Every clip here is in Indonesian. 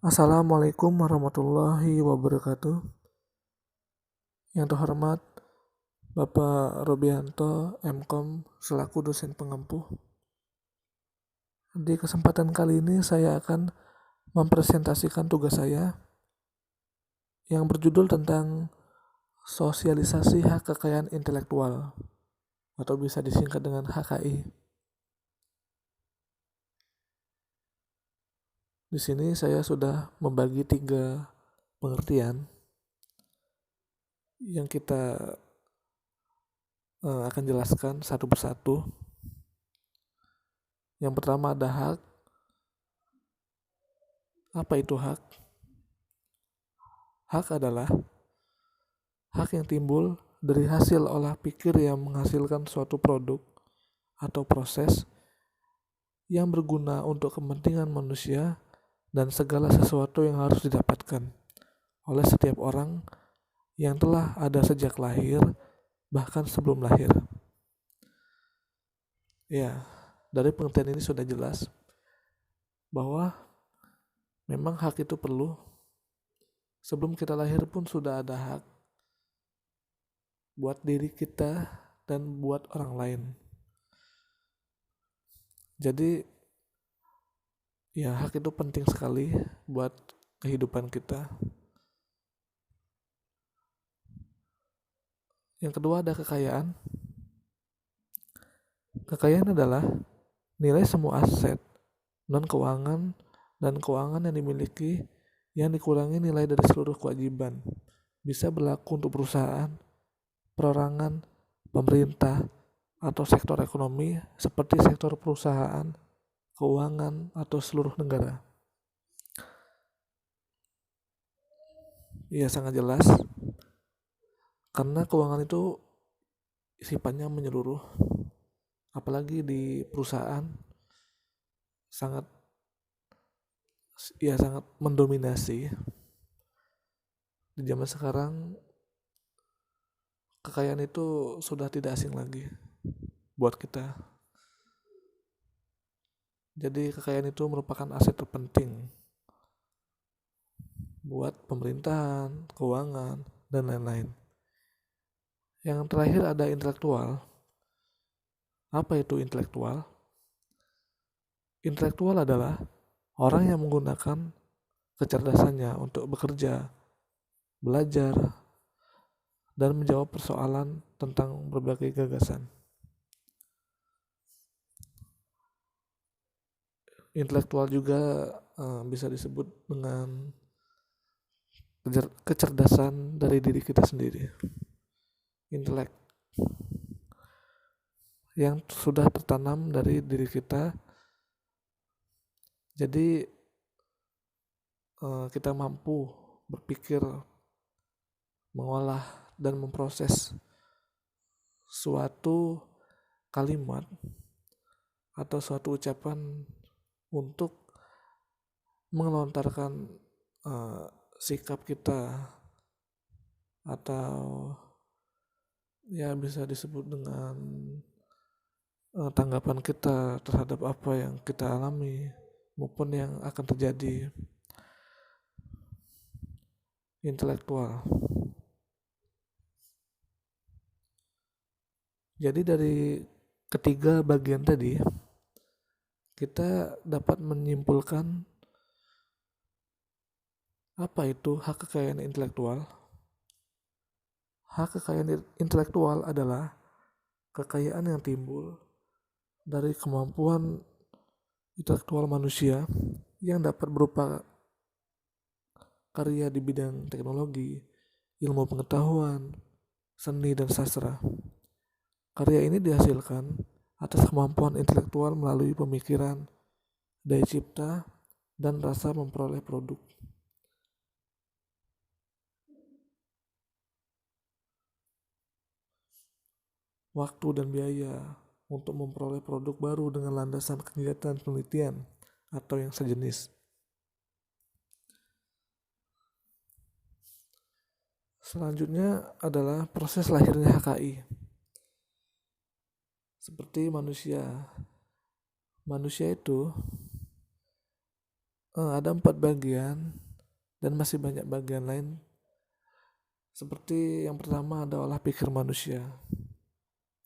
Assalamualaikum warahmatullahi wabarakatuh. Yang terhormat Bapak Robianto, MKom, selaku dosen pengampu. Di kesempatan kali ini saya akan mempresentasikan tugas saya yang berjudul tentang sosialisasi hak kekayaan intelektual atau bisa disingkat dengan HKI. Di sini saya sudah membagi 3 pengertian yang kita akan jelaskan satu persatu. Yang pertama ada hak. Apa itu hak? Hak adalah hak yang timbul dari hasil olah pikir yang menghasilkan suatu produk atau proses yang berguna untuk kepentingan manusia dan segala sesuatu yang harus didapatkan oleh setiap orang yang telah ada sejak lahir, bahkan sebelum lahir. Ya, dari pengertian ini sudah jelas bahwa memang hak itu perlu. Sebelum kita lahir pun sudah ada hak buat diri kita dan buat orang lain. Jadi ya, hak itu penting sekali buat kehidupan kita. Yang kedua ada kekayaan. Kekayaan adalah nilai semua aset non keuangan dan keuangan yang dimiliki yang dikurangi nilai dari seluruh kewajiban. Bisa berlaku untuk perusahaan, perorangan, pemerintah, atau sektor ekonomi seperti sektor perusahaan, keuangan, atau seluruh negara. Iya, sangat jelas. Karena keuangan itu sifatnya menyeluruh, apalagi di perusahaan sangat mendominasi. Di zaman sekarang kekayaan itu sudah tidak asing lagi buat kita. Jadi kekayaan itu merupakan aset terpenting buat pemerintahan, keuangan, dan lain-lain. Yang terakhir ada intelektual. Apa itu intelektual? Intelektual adalah orang yang menggunakan kecerdasannya untuk bekerja, belajar, dan menjawab persoalan tentang berbagai gagasan. Intelektual juga bisa disebut dengan kecerdasan dari diri kita sendiri. Intelek yang sudah tertanam dari diri kita. Jadi kita mampu berpikir, mengolah, dan memproses suatu kalimat atau suatu ucapan untuk mengelontarkan sikap kita atau ya bisa disebut dengan tanggapan kita terhadap apa yang kita alami maupun yang akan terjadi. Intelektual. Jadi dari ketiga bagian tadi kita dapat menyimpulkan apa itu hak kekayaan intelektual. Hak kekayaan intelektual adalah kekayaan yang timbul dari kemampuan intelektual manusia yang dapat berupa karya di bidang teknologi, ilmu pengetahuan, seni, dan sastra. Karya ini dihasilkan atas kemampuan intelektual melalui pemikiran, daya cipta, dan rasa memperoleh produk. Waktu dan biaya untuk memperoleh produk baru dengan landasan kegiatan penelitian atau yang sejenis. Selanjutnya adalah proses lahirnya HKI. Seperti manusia. Manusia itu ada 4 bagian dan masih banyak bagian lain. Seperti yang pertama ada olah pikir manusia.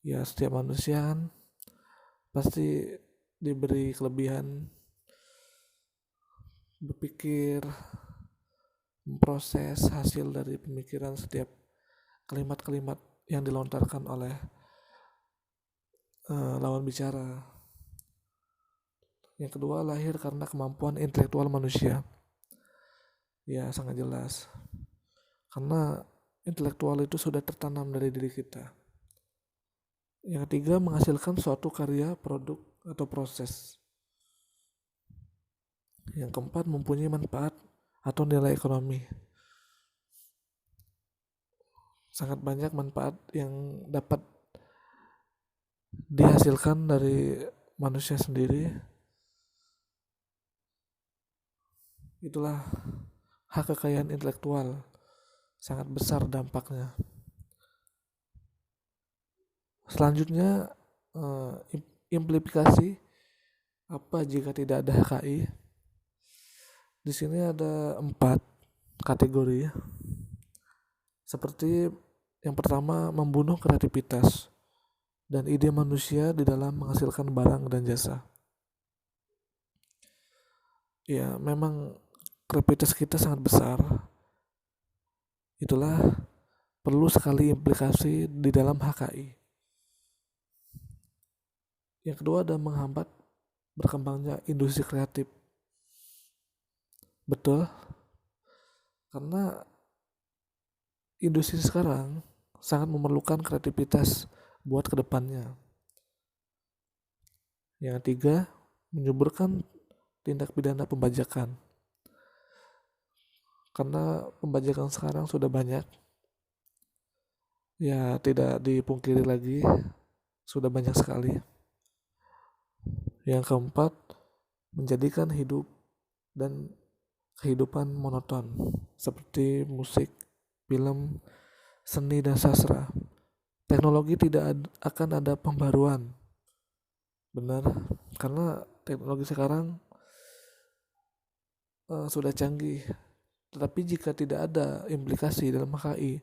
Ya, setiap manusia kan pasti diberi kelebihan berpikir, memproses hasil dari pemikiran setiap kalimat-kalimat yang dilontarkan oleh lawan bicara. Yang kedua, lahir karena kemampuan intelektual manusia. Ya, sangat jelas. Karena intelektual itu sudah tertanam dari diri kita. Yang ketiga, menghasilkan suatu karya, produk, atau proses. Yang keempat, mempunyai manfaat atau nilai ekonomi. Sangat banyak manfaat yang dapat dihasilkan dari manusia sendiri. Itulah hak kekayaan intelektual, sangat besar dampaknya. Selanjutnya, implikasi apa jika tidak ada HKI. Di sini ada 4 kategori. Seperti yang pertama, membunuh kreativitas dan ide manusia di dalam menghasilkan barang dan jasa. Ya, memang kreativitas kita sangat besar. Itulah perlu sekali implikasi di dalam HKI. Yang kedua ada menghambat berkembangnya industri kreatif. Betul, karena industri sekarang sangat memerlukan kreativitas buat kedepannya. Yang ketiga, menyuburkan tindak pidana pembajakan. Karena pembajakan sekarang sudah banyak. Ya, tidak dipungkiri lagi, sudah banyak sekali. Yang keempat, menjadikan hidup dan kehidupan monoton seperti musik, film, seni dan sastra. Teknologi tidak akan ada pembaruan. Benar, karena teknologi sekarang sudah canggih. Tetapi jika tidak ada implikasi dalam HKI,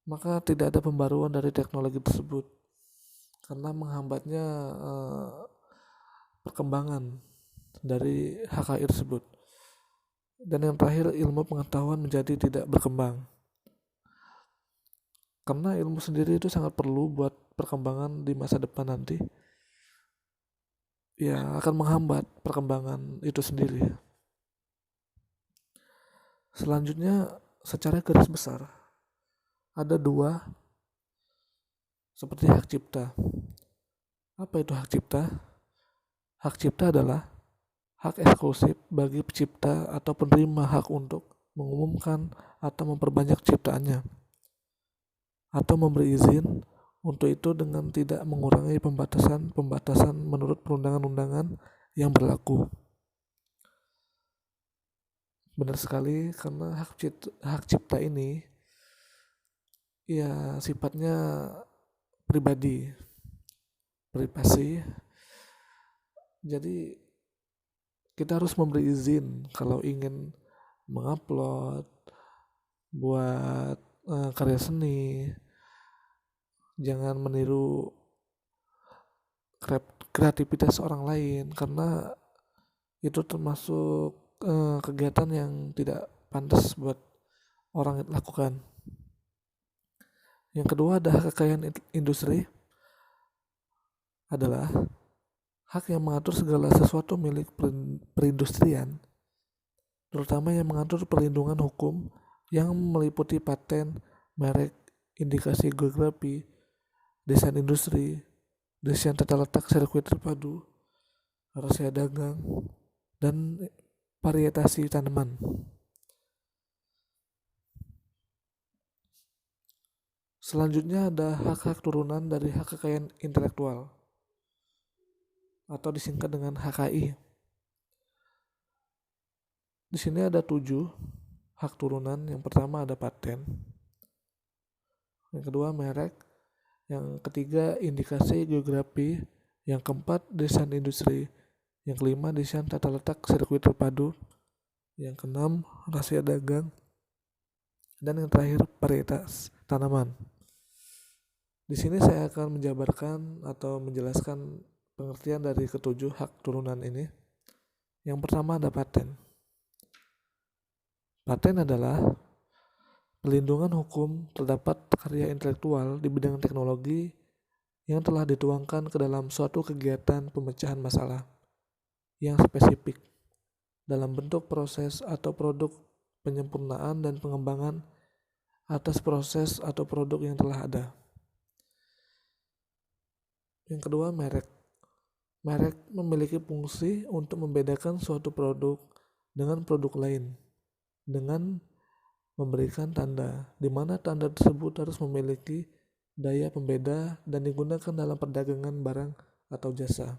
maka tidak ada pembaruan dari teknologi tersebut karena menghambatnya perkembangan dari HKI tersebut. Dan yang terakhir, ilmu pengetahuan menjadi tidak berkembang. Karena ilmu sendiri itu sangat perlu buat perkembangan di masa depan nanti. Ya, akan menghambat perkembangan itu sendiri. Selanjutnya, secara garis besar, ada 2 seperti hak cipta. Apa itu hak cipta? Hak cipta adalah hak eksklusif bagi pencipta atau penerima hak untuk mengumumkan atau memperbanyak ciptaannya, atau memberi izin untuk itu dengan tidak mengurangi pembatasan menurut perundangan-undangan yang berlaku. Benar sekali, karena hak cipta ini ya sifatnya pribadi, privasi. Jadi kita harus memberi izin kalau ingin mengupload buat karya seni. Jangan meniru kreativitas orang lain, karena itu termasuk kegiatan yang tidak pantas buat orang lakukan. Yang kedua ada hak kekayaan industri, adalah hak yang mengatur segala sesuatu milik perindustrian, terutama yang mengatur perlindungan hukum yang meliputi paten, merek, indikasi geografi, desain industri, desain tata letak sirkuit terpadu, rahasia dagang, dan varietasi tanaman. Selanjutnya ada hak-hak turunan dari hak kekayaan intelektual atau disingkat dengan HKI. Di sini ada 7 hak turunan. Yang pertama ada paten, yang kedua merek, yang ketiga indikasi geografi, yang keempat desain industri, Yang kelima, desain tata letak sirkuit terpadu. Yang keenam, rahasia dagang. Dan yang terakhir, varietas tanaman. Di sini saya akan menjabarkan atau menjelaskan pengertian dari ketujuh hak turunan ini. Yang pertama ada paten. Paten adalah pelindungan hukum terdapat karya intelektual di bidang teknologi yang telah dituangkan ke dalam suatu kegiatan pemecahan masalah yang spesifik dalam bentuk proses atau produk penyempurnaan dan pengembangan atas proses atau produk yang telah ada. Yang kedua, merek. Merek memiliki fungsi untuk membedakan suatu produk dengan produk lain dengan memberikan tanda, di mana tanda tersebut harus memiliki daya pembeda dan digunakan dalam perdagangan barang atau jasa.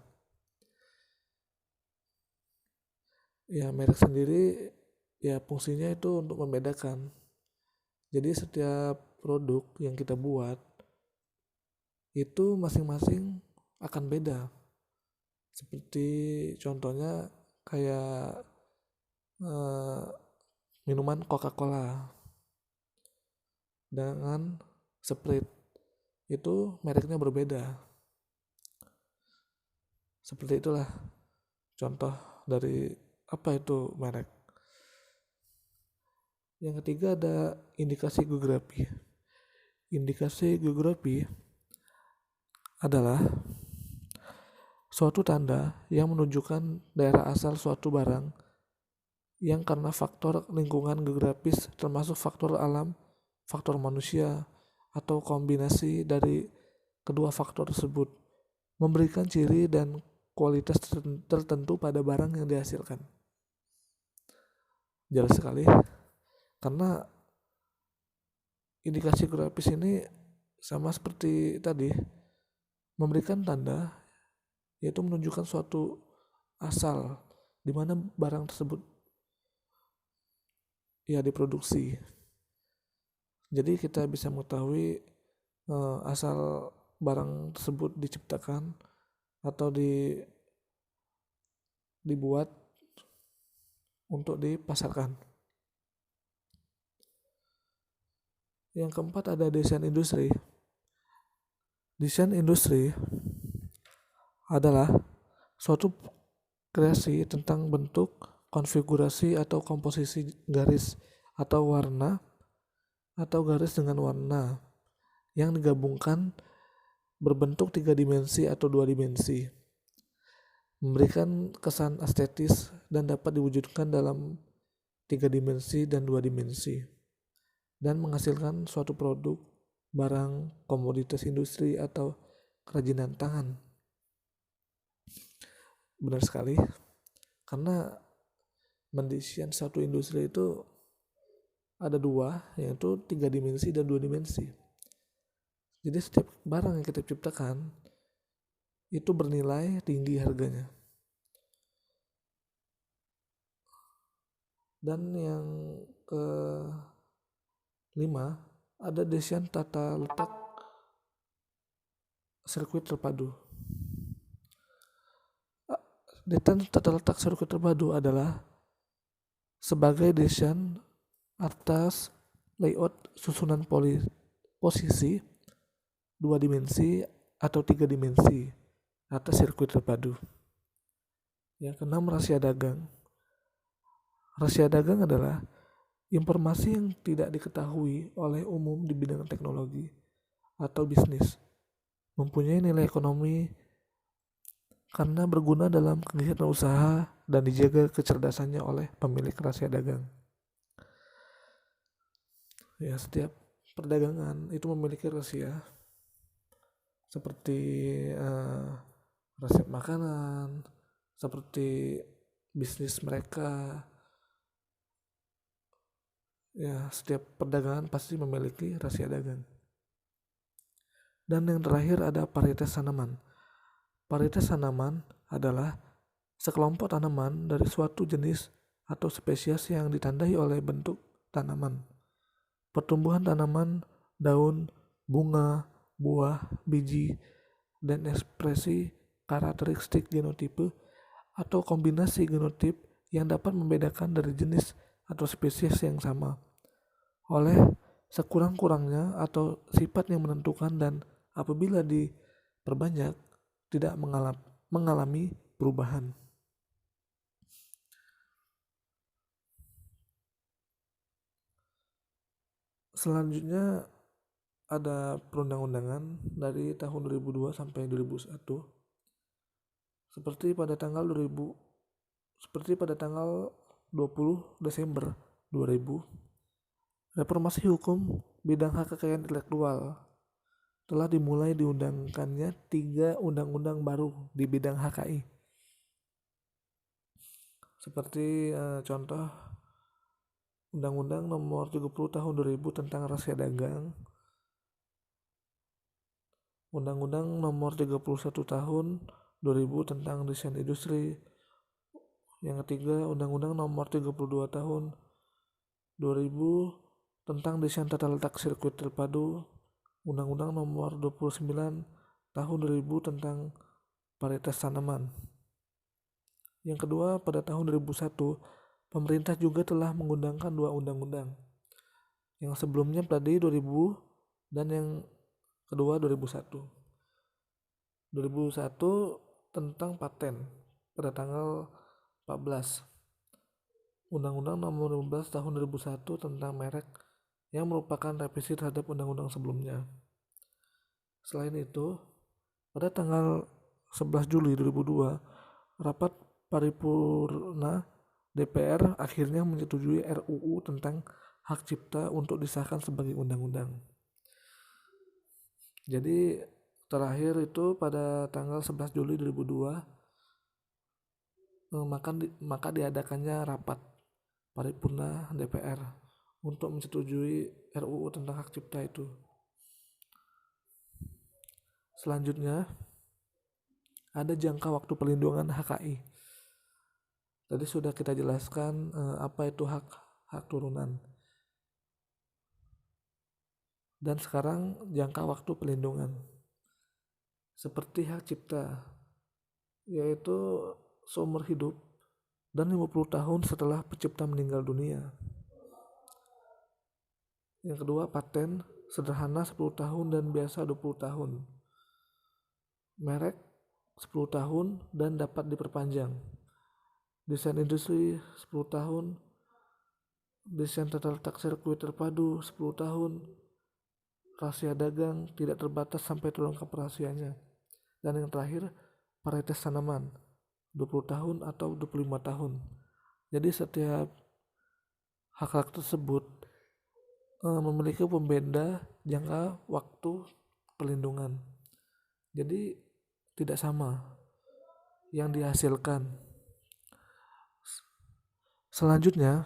Ya, merek sendiri ya fungsinya itu untuk membedakan. Jadi setiap produk yang kita buat itu masing-masing akan beda. Seperti contohnya kayak minuman Coca-Cola dengan Sprite, itu mereknya berbeda. Seperti itulah contoh dari apa itu merek. Yang ketiga ada indikasi geografi. Indikasi geografi adalah suatu tanda yang menunjukkan daerah asal suatu barang yang karena faktor lingkungan geografis termasuk faktor alam, faktor manusia, atau kombinasi dari kedua faktor tersebut memberikan ciri dan kualitas tertentu pada barang yang dihasilkan. Jelas sekali, karena indikasi geografis ini sama seperti tadi, memberikan tanda, yaitu menunjukkan suatu asal di mana barang tersebut ya diproduksi. Jadi kita bisa mengetahui asal barang tersebut diciptakan atau dibuat untuk dipasarkan. Yang keempat ada desain industri. Desain industri adalah suatu kreasi tentang bentuk, konfigurasi atau komposisi garis atau warna atau garis dengan warna yang digabungkan berbentuk 3 dimensi atau 2 dimensi, memberikan kesan estetis dan dapat diwujudkan dalam 3 dimensi dan 2 dimensi, dan menghasilkan suatu produk, barang, komoditas industri atau kerajinan tangan. Benar sekali, karena mendesain satu industri itu ada dua, yaitu 3 dimensi dan 2 dimensi. Jadi setiap barang yang kita ciptakan itu bernilai tinggi harganya. Dan yang kelima ada desain tata letak sirkuit terpadu. Desain tata letak sirkuit terpadu adalah sebagai desain atas layout susunan posisi 2 dimensi atau 3 dimensi atas sirkuit terpadu. Yang keenam, rahasia dagang. Rahasia dagang adalah informasi yang tidak diketahui oleh umum di bidang teknologi atau bisnis, mempunyai nilai ekonomi karena berguna dalam kegiatan usaha dan dijaga kecerdasannya oleh pemilik rahasia dagang. Ya, setiap perdagangan itu memiliki rahasia, seperti resep makanan, seperti bisnis mereka. Ya, setiap perdagangan pasti memiliki rahasia dagang. Dan yang terakhir ada varietas tanaman. Varietas tanaman adalah sekelompok tanaman dari suatu jenis atau spesies yang ditandai oleh bentuk tanaman, pertumbuhan tanaman, daun, bunga, buah, biji, dan ekspresi karakteristik genotipe atau kombinasi genotip yang dapat membedakan dari jenis atau spesies yang sama oleh sekurang-kurangnya atau sifat yang menentukan, dan apabila diperbanyak tidak mengalami perubahan. Selanjutnya ada perundang-undangan dari tahun 2002 sampai 2001 seperti pada tanggal 20 Desember 2000. Reformasi hukum bidang hak kekayaan intelektual telah dimulai, diundangkannya 3 undang-undang baru di bidang HKI. Seperti contoh Undang-Undang Nomor 30 Tahun 2000 tentang rahasia dagang, Undang-Undang Nomor 31 Tahun 2000 tentang desain industri. Yang ketiga, Undang-Undang Nomor 32 Tahun 2000 tentang desain tata letak sirkuit terpadu, Undang-Undang Nomor 29 Tahun 2000 tentang varietas tanaman. Yang kedua, pada tahun 2001, pemerintah juga telah mengundangkan 2 undang-undang. Yang sebelumnya tadi 2000 dan yang kedua 2001. 2001 tentang paten pada tanggal 14. Undang-Undang Nomor 15 Tahun 2001 tentang merek yang merupakan revisi terhadap undang-undang sebelumnya. Selain itu, pada tanggal 11 Juli 2002, rapat paripurna DPR akhirnya menyetujui RUU tentang hak cipta untuk disahkan sebagai undang-undang. Jadi terakhir itu pada tanggal 11 Juli 2002 maka diadakannya rapat paripurna DPR untuk menyetujui RUU tentang hak cipta itu. Selanjutnya ada jangka waktu perlindungan HKI. Tadi sudah kita jelaskan apa itu hak turunan. Dan sekarang jangka waktu perlindungan. Seperti hak cipta, yaitu seumur hidup dan 50 tahun setelah pencipta meninggal dunia. Yang kedua, paten sederhana 10 tahun dan biasa 20 tahun. Merek 10 tahun dan dapat diperpanjang. Desain industri 10 tahun. Desain tata letak sirkuit terpadu 10 tahun. Rahasia dagang tidak terbatas sampai terungkap rahasianya. Dan yang terakhir, varietas tanaman 20 tahun atau 25 tahun. Jadi setiap hak-hak tersebut memiliki pembeda jangka waktu perlindungan. Jadi tidak sama yang dihasilkan. Selanjutnya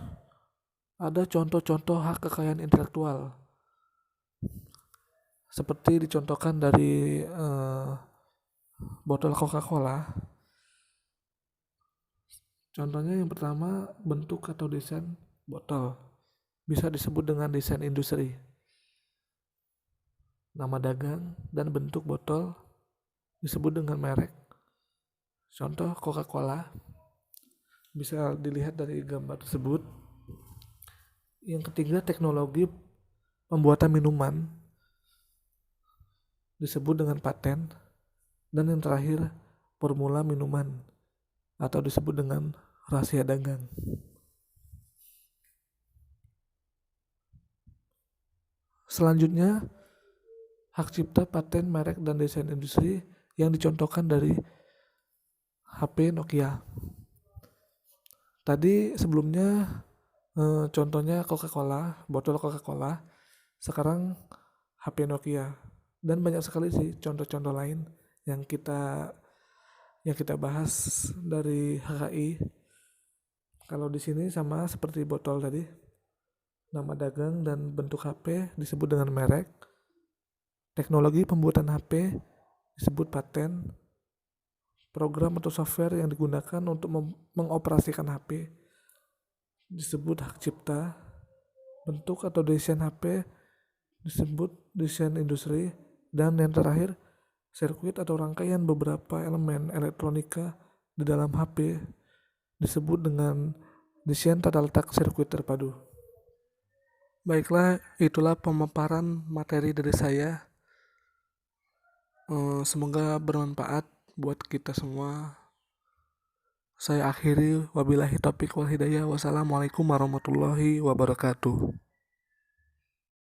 ada contoh-contoh hak kekayaan intelektual seperti dicontohkan dari botol Coca-Cola. Contohnya yang pertama, bentuk atau desain botol bisa disebut dengan desain industri. Nama dagang dan bentuk botol disebut dengan merek. Contoh Coca-Cola bisa dilihat dari gambar tersebut. Yang ketiga, teknologi pembuatan minuman disebut dengan paten. Dan yang terakhir, formula minuman atau disebut dengan rahasia dagang. Selanjutnya, hak cipta, paten, merek, dan desain industri yang dicontohkan dari HP Nokia. Tadi sebelumnya contohnya Coca-Cola, botol Coca-Cola. Sekarang HP Nokia. Dan banyak sekali sih contoh-contoh lain yang kita bahas dari HKI. Kalau di sini sama seperti botol tadi, nama dagang dan bentuk HP disebut dengan merek. Teknologi pembuatan HP disebut paten. Program atau software yang digunakan untuk mengoperasikan HP disebut hak cipta. Bentuk atau desain HP disebut desain industri. Dan yang terakhir, sirkuit atau rangkaian beberapa elemen elektronika di dalam HP disebut dengan desain tata letak sirkuit terpadu. Baiklah, itulah pemaparan materi dari saya. Semoga bermanfaat buat kita semua. Saya akhiri, wabillahi taufiq wal hidayah. Wassalamualaikum warahmatullahi wabarakatuh.